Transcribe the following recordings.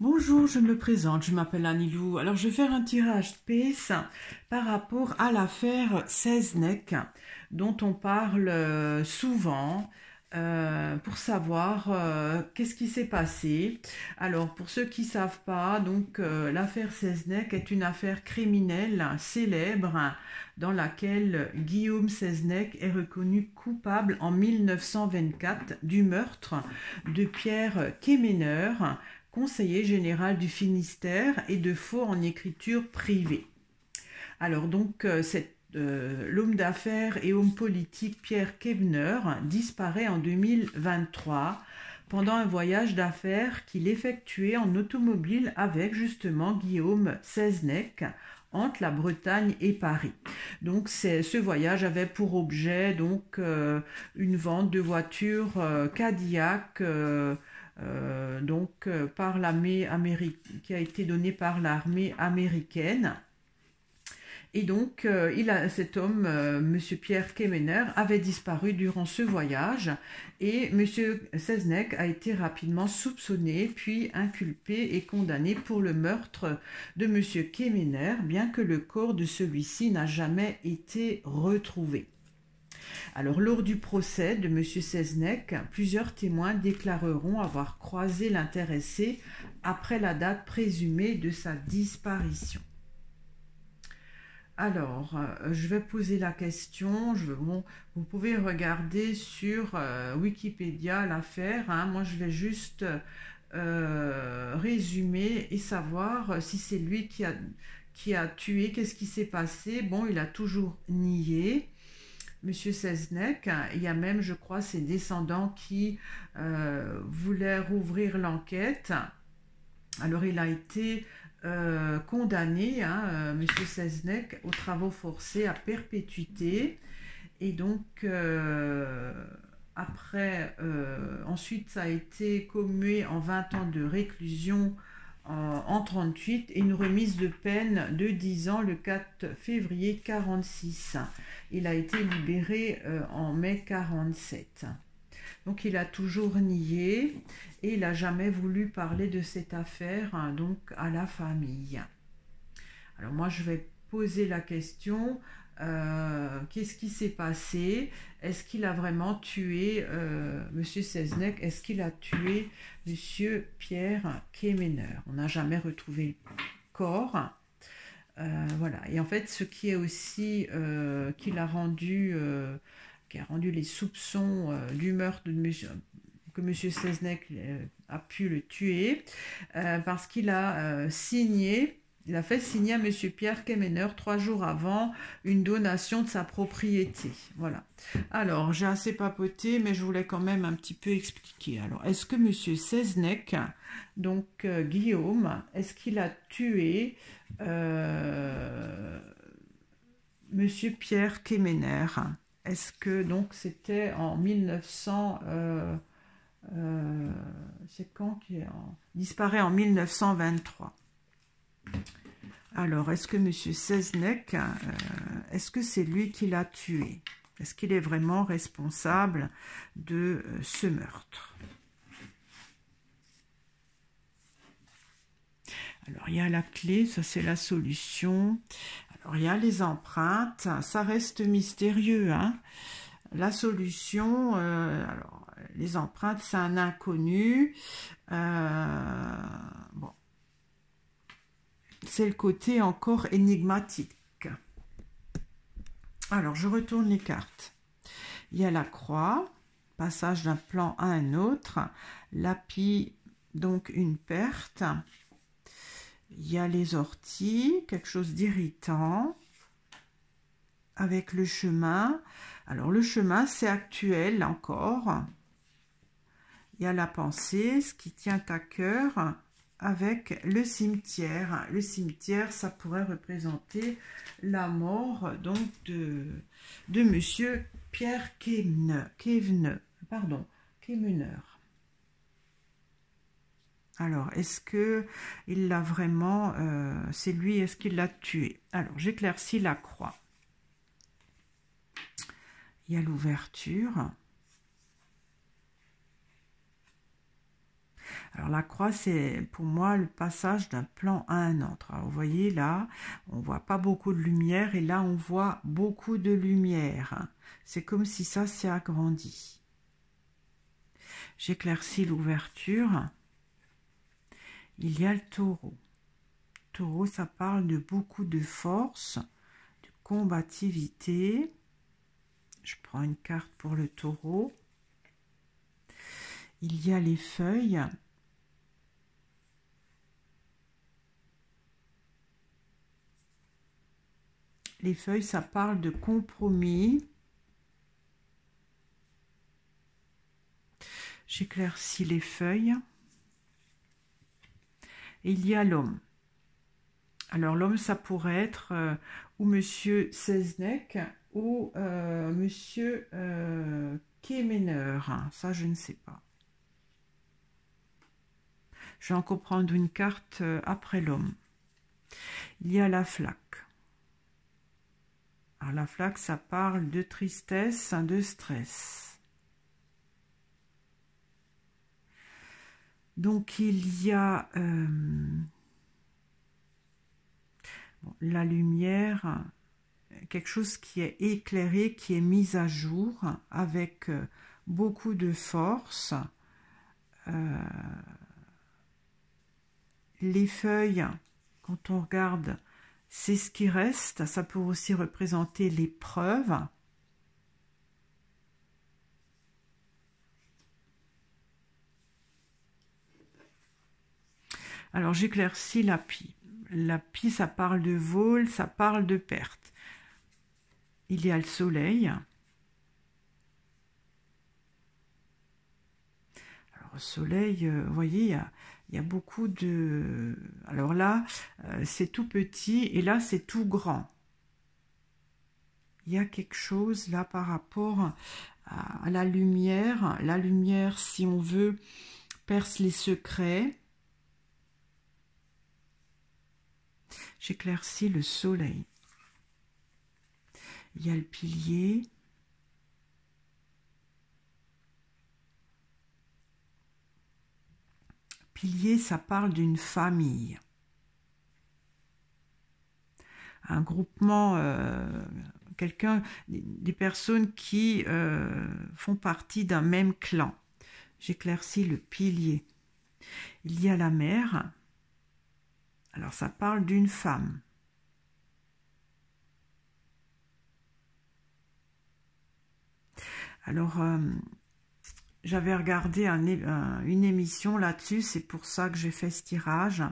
Bonjour, je me présente, je m'appelle Anilou. Alors, je vais faire un tirage space par rapport à l'affaire Seznec, dont on parle souvent pour savoir qu'est-ce qui s'est passé. Alors, pour ceux qui ne savent pas, donc l'affaire Seznec est une affaire criminelle célèbre dans laquelle Guillaume Seznec est reconnu coupable en 1924 du meurtre de Pierre Quéméner, conseiller général du Finistère, et de faux en écriture privée. Alors donc, l'homme d'affaires et homme politique Pierre Quéméner disparaît en 2023 pendant un voyage d'affaires qu'il effectuait en automobile avec justement Guillaume Seznec entre la Bretagne et Paris. Donc ce voyage avait pour objet donc une vente de voitures Cadillac par l'armée américaine, qui a été donnée par l'armée américaine. Et donc, cet homme, Monsieur Pierre Quéméner, avait disparu durant ce voyage et Monsieur Seznec a été rapidement soupçonné, puis inculpé et condamné pour le meurtre de Monsieur Quéméner, bien que le corps de celui-ci n'a jamais été retrouvé. Alors, lors du procès de M. Seznec, plusieurs témoins déclareront avoir croisé l'intéressé après la date présumée de sa disparition. Alors, je vais poser la question. Vous pouvez regarder sur Wikipédia l'affaire. Moi, je vais juste résumer et savoir si c'est lui qui a tué, qu'est-ce qui s'est passé. Bon, il a toujours nié. Monsieur Seznec, il y a même, je crois, ses descendants qui voulaient rouvrir l'enquête. Alors, il a été condamné, Monsieur Seznec, aux travaux forcés à perpétuité. Et donc, ensuite, ça a été commué en 20 ans de réclusion en 1938 et une remise de peine de 10 ans le 4 février 1946. Il a été libéré en mai 1947. Donc il a toujours nié et il n'a jamais voulu parler de cette affaire donc à la famille. Alors moi je vais poser la question, qu'est-ce qui s'est passé? Est-ce qu'il a vraiment tué Monsieur Seznec? Est-ce qu'il a tué Monsieur Pierre Quéméner? On n'a jamais retrouvé le corps. Voilà. Et en fait, ce qui est aussi qui a rendu les soupçons du meurtre de que M. Seznec a pu le tuer, parce qu'il a il a fait signer à M. Pierre Quéméner 3 jours avant une donation de sa propriété. Voilà. Alors, j'ai assez papoté, mais je voulais quand même un petit peu expliquer. Alors, est-ce que M. Seznec, donc Guillaume, est-ce qu'il a tué Monsieur Pierre Quéméner? Est-ce que donc c'était en 1900 c'est quand qu'il disparaît en 1923. Alors, est-ce que Monsieur Seznec, est-ce que c'est lui qui l'a tué? Est-ce qu'il est vraiment responsable de ce meurtre? Alors, il y a la clé, ça c'est la solution. Alors, il y a les empreintes, ça reste mystérieux, La solution, alors, les empreintes, c'est un inconnu. Bon. C'est le côté encore énigmatique. Alors, je retourne les cartes. Il y a la croix, passage d'un plan à un autre. L'api, donc une perte. Il y a les orties, quelque chose d'irritant. Avec le chemin. Alors, le chemin, c'est actuel encore. Il y a la pensée, ce qui tient à cœur, avec le cimetière. Le cimetière, ça pourrait représenter la mort donc de Monsieur Pierre Quéméner. Alors, est-ce que il l'a vraiment, c'est lui, est-ce qu'il l'a tué? Alors, j'éclaircis la croix. Il y a l'ouverture. Alors la croix, c'est pour moi le passage d'un plan à un autre. Alors, vous voyez là, on voit pas beaucoup de lumière et là on voit beaucoup de lumière. C'est comme si ça s'est agrandi. J'éclaircis l'ouverture. Il y a le taureau. Taureau, ça parle de beaucoup de force, de combativité. Je prends une carte pour le taureau. Il y a les feuilles. Les feuilles, ça parle de compromis. J'éclaircis les feuilles. Et il y a l'homme. Alors l'homme, ça pourrait être ou Monsieur Seznec ou Monsieur Kemener. Ça, je ne sais pas. Je vais en comprendre une carte après l'homme. Il y a la flaque. Alors la flaque, ça parle de tristesse, de stress. Donc il y a la lumière, quelque chose qui est éclairé, qui est mis à jour avec beaucoup de force. Les feuilles, quand on regarde, c'est ce qui reste. Ça peut aussi représenter l'épreuve. Alors j'éclaircis la pie. La pie, ça parle de vol, ça parle de perte. Il y a le soleil. Alors le soleil, vous voyez, il y a beaucoup de... Alors là, c'est tout petit et là, c'est tout grand. Il y a quelque chose là par rapport à la lumière. La lumière, si on veut, perce les secrets. J'éclaircis le soleil. Il y a le pilier. Pilier, ça parle d'une famille. Un groupement, des personnes qui font partie d'un même clan. J'éclaircis le pilier. Il y a la mer. Alors ça parle d'une femme. Alors j'avais regardé une émission là-dessus, c'est pour ça que j'ai fait ce tirage.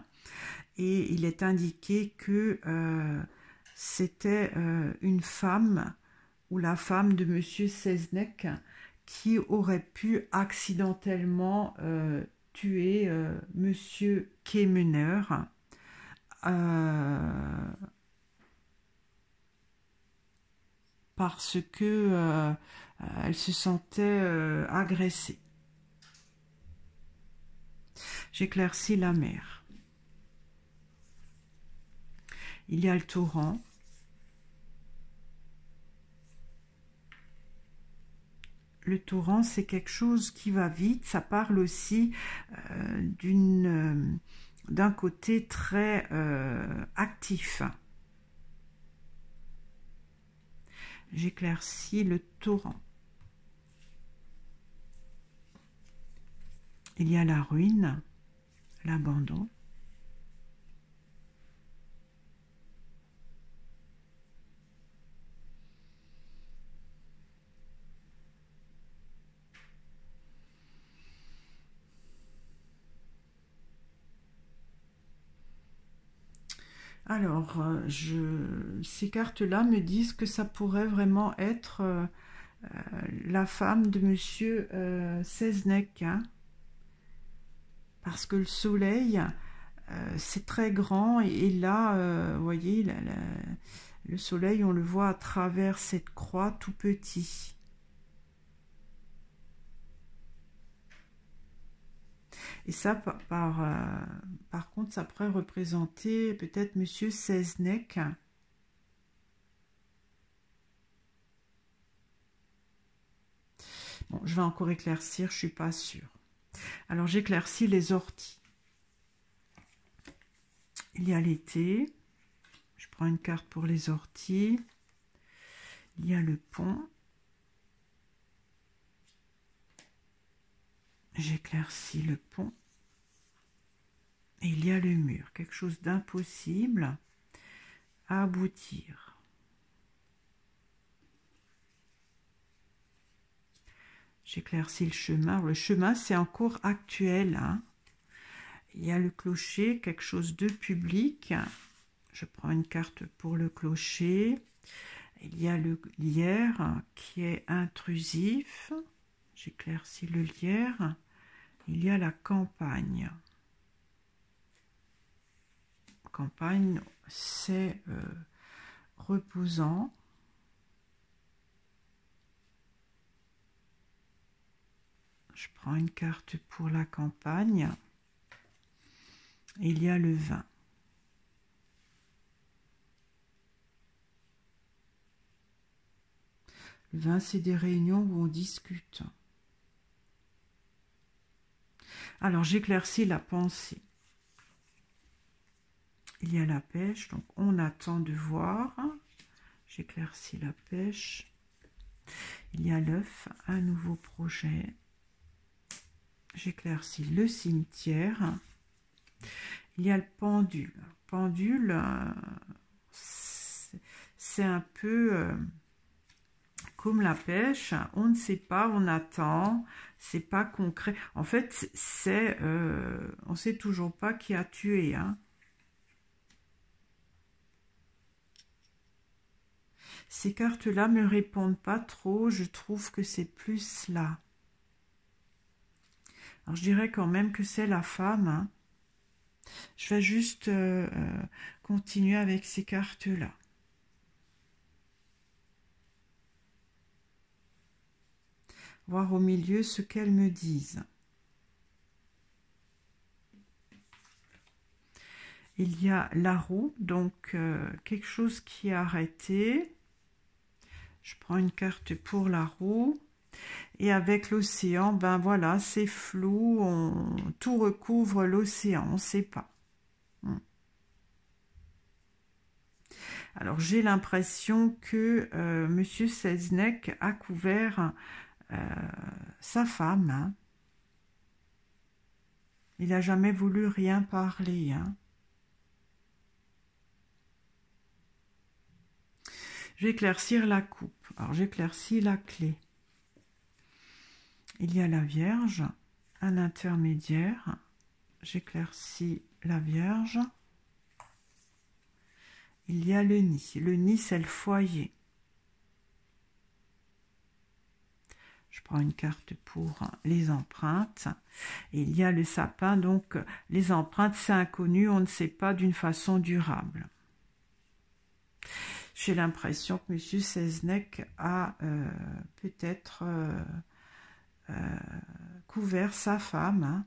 Et il est indiqué que c'était une femme ou la femme de Monsieur Seznec qui aurait pu accidentellement tuer Monsieur Kemener. Parce que elle se sentait agressée. J'éclaircis la mer. Il y a le torrent. Le torrent, c'est quelque chose qui va vite. Ça parle aussi d'un côté très actif. J'éclaircis le torrent. Il y a la ruine, l'abandon. Alors, ces cartes-là me disent que ça pourrait vraiment être la femme de Monsieur Seznec, hein, parce que le soleil, c'est très grand, et là, vous voyez, le soleil, on le voit à travers cette croix tout petit. Et ça, par contre, ça pourrait représenter peut-être Monsieur Seznec. Bon, je vais encore éclaircir, je suis pas sûre. Alors j'éclaircis les orties. Il y a l'été. Je prends une carte pour les orties. Il y a le pont. J'éclaircis le pont. Et il y a le mur. Quelque chose d'impossible à aboutir. J'éclaircis le chemin. Le chemin, c'est encore actuel. Hein. Il y a le clocher, quelque chose de public. Je prends une carte pour le clocher. Il y a le lierre qui est intrusif. J'éclaircis le lierre. Il y a la campagne. Campagne, c'est reposant. Je prends une carte pour la campagne. Il y a le vin. Le vin, c'est des réunions où on discute. Alors, j'éclaircis la pensée. Il y a la pêche, donc on attend de voir. J'éclaircis la pêche. Il y a l'œuf, un nouveau projet. J'éclaircis le cimetière. Il y a le pendule. Pendule, c'est un peu comme la pêche. On ne sait pas, on attend. C'est pas concret. En fait, c'est, on sait toujours pas qui a tué. Hein. Ces cartes-là me répondent pas trop. Je trouve que c'est plus là. Alors, je dirais quand même que c'est la femme. Hein. Je vais juste continuer avec ces cartes-là. Voir au milieu ce qu'elles me disent. Il y a la roue, donc quelque chose qui est arrêté. Je prends une carte pour la roue. Et avec l'océan, ben voilà, c'est flou, tout recouvre l'océan, on ne sait pas. Alors j'ai l'impression que Monsieur Seznec a couvert sa femme. Hein. Il n'a jamais voulu rien parler. Hein. Je vais éclaircir la coupe. Alors j'éclaircis la clé. Il y a la Vierge, un intermédiaire. J'éclaircis la Vierge. Il y a le nid. Le nid, c'est le foyer. Je prends une carte pour les empreintes. Et il y a le sapin. Donc, les empreintes, c'est inconnu. On ne sait pas d'une façon durable. J'ai l'impression que M. Seznec a peut-être couvert sa femme. Hein.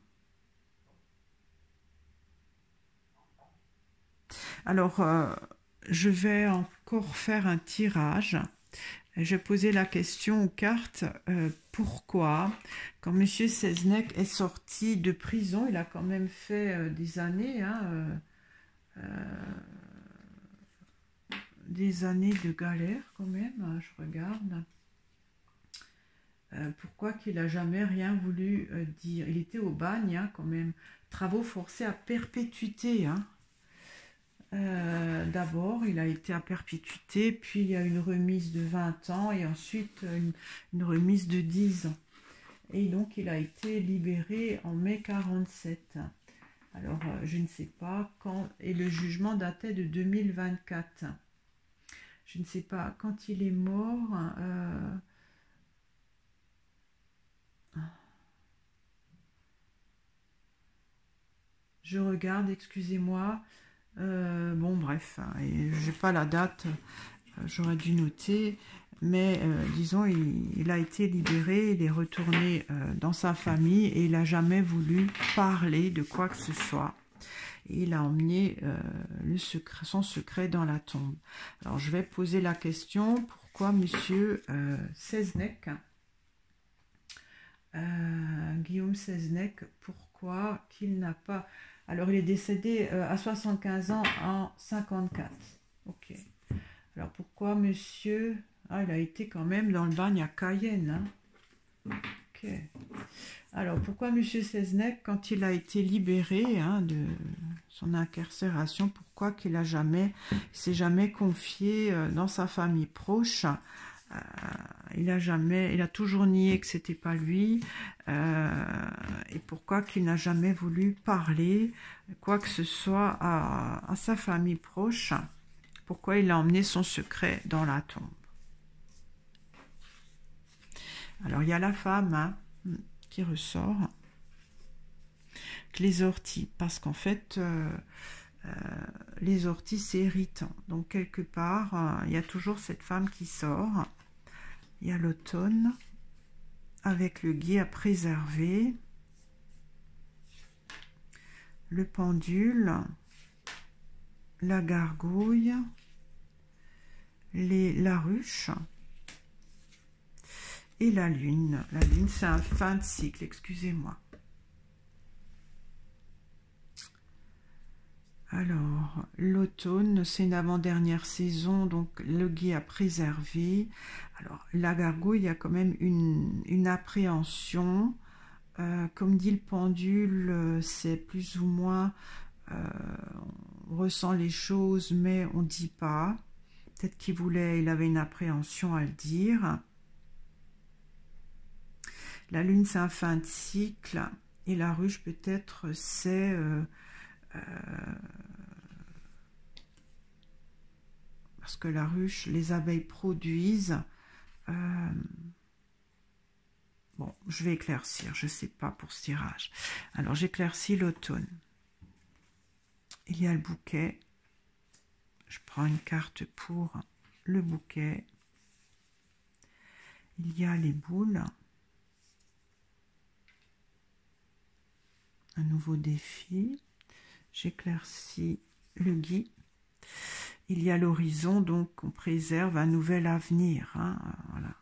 Alors, je vais encore faire un tirage. Je posais la question aux cartes, pourquoi, quand M. Seznec est sorti de prison, il a quand même fait des années, hein, des années de galère quand même, hein, je regarde. Pourquoi qu'il n'a jamais rien voulu dire. Il était au bagne hein, quand même, travaux forcés à perpétuité, hein. D'abord, il a été à perpétuité, puis il y a une remise de 20 ans et ensuite une remise de 10 ans. Et donc, il a été libéré en mai 47. Alors, je ne sais pas quand... Et le jugement datait de 2024. Je ne sais pas quand il est mort. Je regarde, excusez-moi. Bon, bref, j'ai pas la date, j'aurais dû noter, mais disons, il a été libéré, il est retourné dans sa famille et il n'a jamais voulu parler de quoi que ce soit. Et il a emmené son secret dans la tombe. Alors, je vais poser la question, pourquoi Monsieur Seznec Guillaume Seznec, pourquoi qu'il n'a pas... Alors, il est décédé à 75 ans en 54. Ok. Alors, pourquoi monsieur... Ah, il a été quand même dans le bagne à Cayenne. Hein. Ok. Alors, pourquoi monsieur Seznec, quand il a été libéré de son incarcération, pourquoi qu'il a jamais, s'est jamais confié dans sa famille proche? Il a toujours nié que c'était pas lui, et pourquoi qu'il n'a jamais voulu parler quoi que ce soit à sa famille proche? Pourquoi il a emmené son secret dans la tombe? Alors il y a la femme qui ressort, les orties, parce qu'en fait les orties c'est irritant, donc quelque part il y a toujours cette femme qui sort. Il y a l'automne avec le gui à préserver, le pendule, la gargouille, la ruche et la lune. La lune, c'est un fin de cycle, excusez-moi. Alors, l'automne, c'est une avant-dernière saison, donc le gui à préserver. Alors, la gargouille, il y a quand même une appréhension. Comme dit le pendule, c'est plus ou moins, on ressent les choses, mais on ne dit pas. Peut-être il avait une appréhension à le dire. La lune, c'est un fin de cycle. Et la ruche, peut-être, c'est... parce que la ruche, les abeilles produisent. Bon, je vais éclaircir, je ne sais pas pour ce tirage. Alors, j'éclaircis l'automne. Il y a le bouquet. Je prends une carte pour le bouquet. Il y a les boules. Un nouveau défi. J'éclaircis le gui. Il y a l'horizon, donc on préserve un nouvel avenir. Voilà.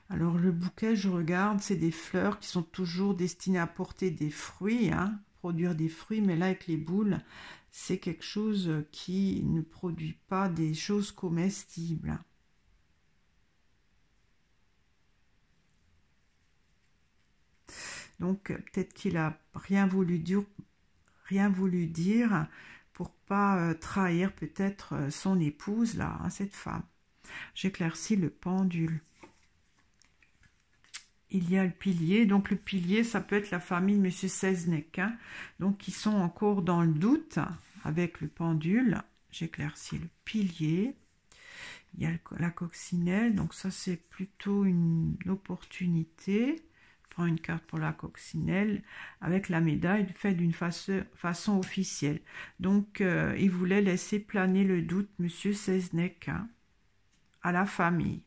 Alors le bouquet, je regarde, c'est des fleurs qui sont toujours destinées à porter des fruits, produire des fruits, mais là avec les boules, c'est quelque chose qui ne produit pas des choses comestibles. Donc peut-être qu'il a rien voulu dire pour pas trahir peut-être son épouse là, cette femme. J'éclaircis le pendule. Il y a le pilier, donc le pilier, ça peut être la famille de M. Seznec, donc qui sont encore dans le doute avec le pendule. J'éclaircis le pilier. Il y a la coccinelle, donc ça c'est plutôt une opportunité. Je prends une carte pour la coccinelle avec la médaille faite d'une façon officielle. Donc il voulait laisser planer le doute, M. Seznec, à la famille.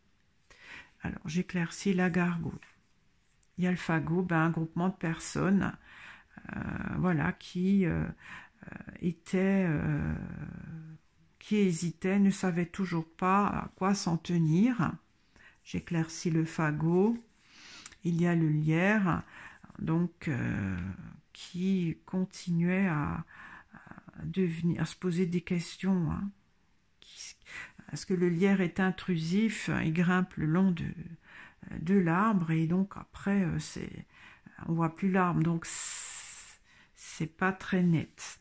Alors j'éclaircis la gargouille. Il y a le fagot, un groupement de personnes voilà, qui hésitaient, ne savaient toujours pas à quoi s'en tenir. J'éclaircis le fagot. Il y a le lierre, donc qui continuait à se poser des questions. Est-ce que le lierre est intrusif? Il grimpe le long de l'arbre et donc après on voit plus l'arbre, donc c'est pas très net.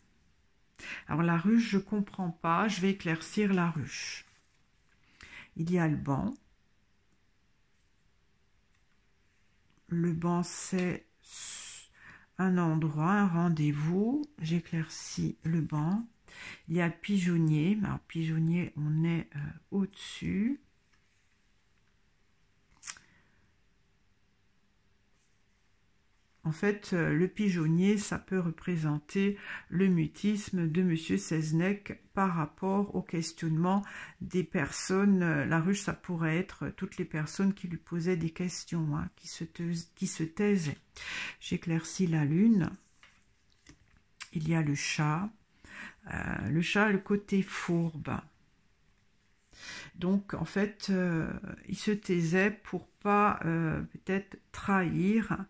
Alors la ruche, je comprends pas, je vais éclaircir la ruche. Il y a le banc. Le banc, c'est un endroit, un rendez-vous. J'éclaircis le banc. Il y a le pigeonnier. Alors pigeonnier, on est au-dessus. En fait, le pigeonnier, ça peut représenter le mutisme de M. Seznec par rapport au questionnement des personnes. La ruche, ça pourrait être toutes les personnes qui lui posaient des questions, qui se taisaient. J'éclaircis la lune. Il y a le chat. Le chat, le côté fourbe. Donc, en fait, il se taisait pour pas peut-être trahir,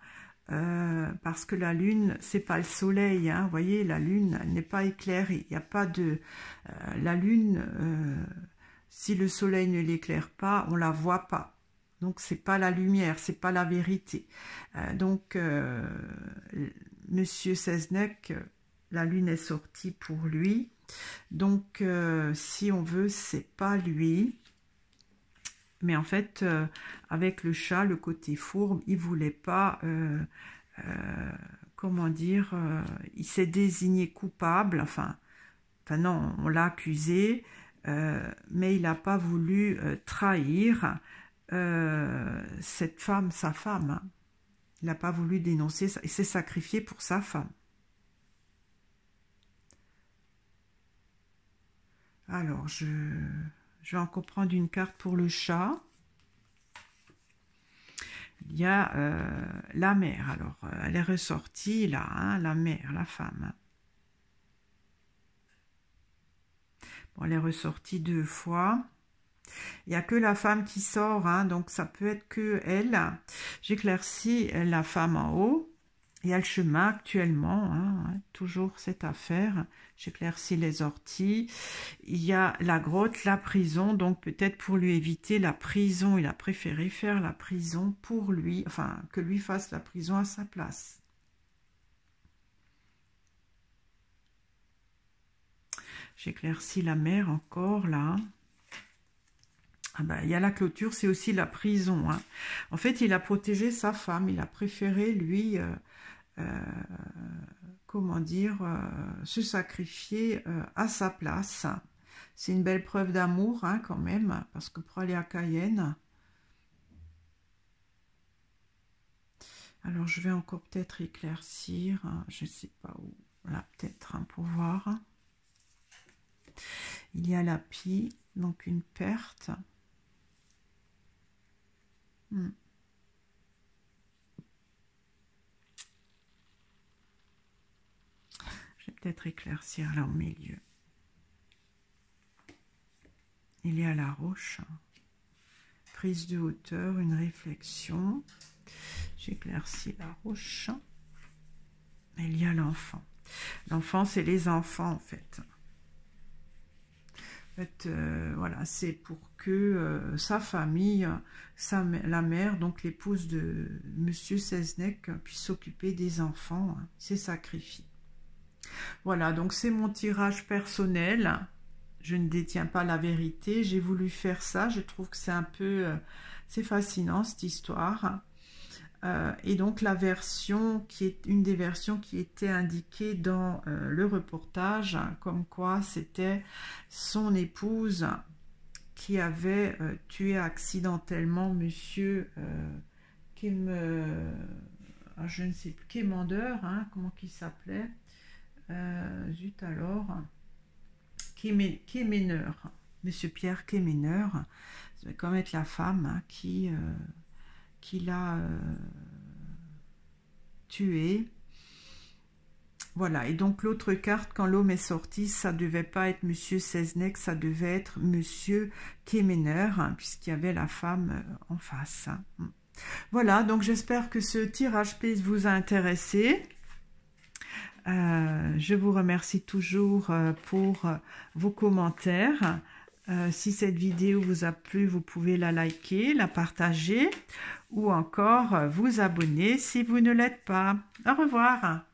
parce que la lune, c'est pas le soleil, hein. Vous voyez, la lune, elle n'est pas éclairée. Il n'y a pas de... la lune, si le soleil ne l'éclaire pas, on la voit pas. Donc, c'est pas la lumière, c'est pas la vérité. Donc, Monsieur Seznec, la lune est sortie pour lui. Donc, si on veut, c'est pas lui. Mais en fait, avec le chat, le côté fourbe, il voulait pas, comment dire, il s'est désigné coupable, enfin non, on l'a accusé, mais il n'a pas voulu trahir cette femme, sa femme. Hein. Il n'a pas voulu dénoncer ça, il s'est sacrifié pour sa femme. Alors, je vais encore prendre une carte pour le chat. Il y a la mère. Alors, elle est ressortie là, hein, la mère, la femme. Bon, elle est ressortie 2 fois. Il n'y a que la femme qui sort, hein, donc ça peut être que elle. J'éclaircis la femme en haut. Il y a le chemin actuellement, hein, toujours cette affaire. J'éclaircis les orties. Il y a la grotte, la prison. Donc peut-être pour lui éviter la prison, il a préféré faire la prison pour lui. Enfin, que lui fasse la prison à sa place. J'éclaircis la mer encore là. Ah ben, il y a la clôture, c'est aussi la prison. Hein. En fait, il a protégé sa femme. Il a préféré, lui... comment dire, se sacrifier à sa place. C'est une belle preuve d'amour, hein, quand même, parce que pour aller à Cayenne... Alors, je vais encore peut-être éclaircir, hein, je ne sais pas où, là, peut-être, hein, pour voir. Il y a la pie, donc une perte. Peut-être éclaircir là au milieu. Il y a la roche, prise de hauteur, une réflexion. J'éclaircis la roche. Il y a l'enfant. L'enfant, c'est les enfants en fait. En fait, voilà, c'est pour que sa famille, la mère, donc l'épouse de Monsieur Seznec, puisse s'occuper des enfants. Hein, c'est sacrifié. Voilà, donc c'est mon tirage personnel. Je ne détiens pas la vérité. J'ai voulu faire ça. Je trouve que c'est un peu... c'est fascinant, cette histoire. Et donc, la version qui est une des versions qui était indiquée dans le reportage, hein, comme quoi c'était son épouse qui avait tué accidentellement monsieur je ne sais plus, Quémandeur, hein, comment qu'il s'appelait zut alors, Quéméneur, monsieur Pierre Quéméneur, ça va quand même être la femme, hein, qui l'a tué. Voilà, et donc l'autre carte, quand l'homme est sorti, ça devait pas être monsieur Seznec, ça devait être monsieur Quéméneur, hein, puisqu'il y avait la femme en face. Hein. Voilà, donc j'espère que ce tirage puisse vous intéresser. Je vous remercie toujours pour vos commentaires. Si cette vidéo vous a plu, vous pouvez la liker, la partager ou encore vous abonner si vous ne l'êtes pas. Au revoir.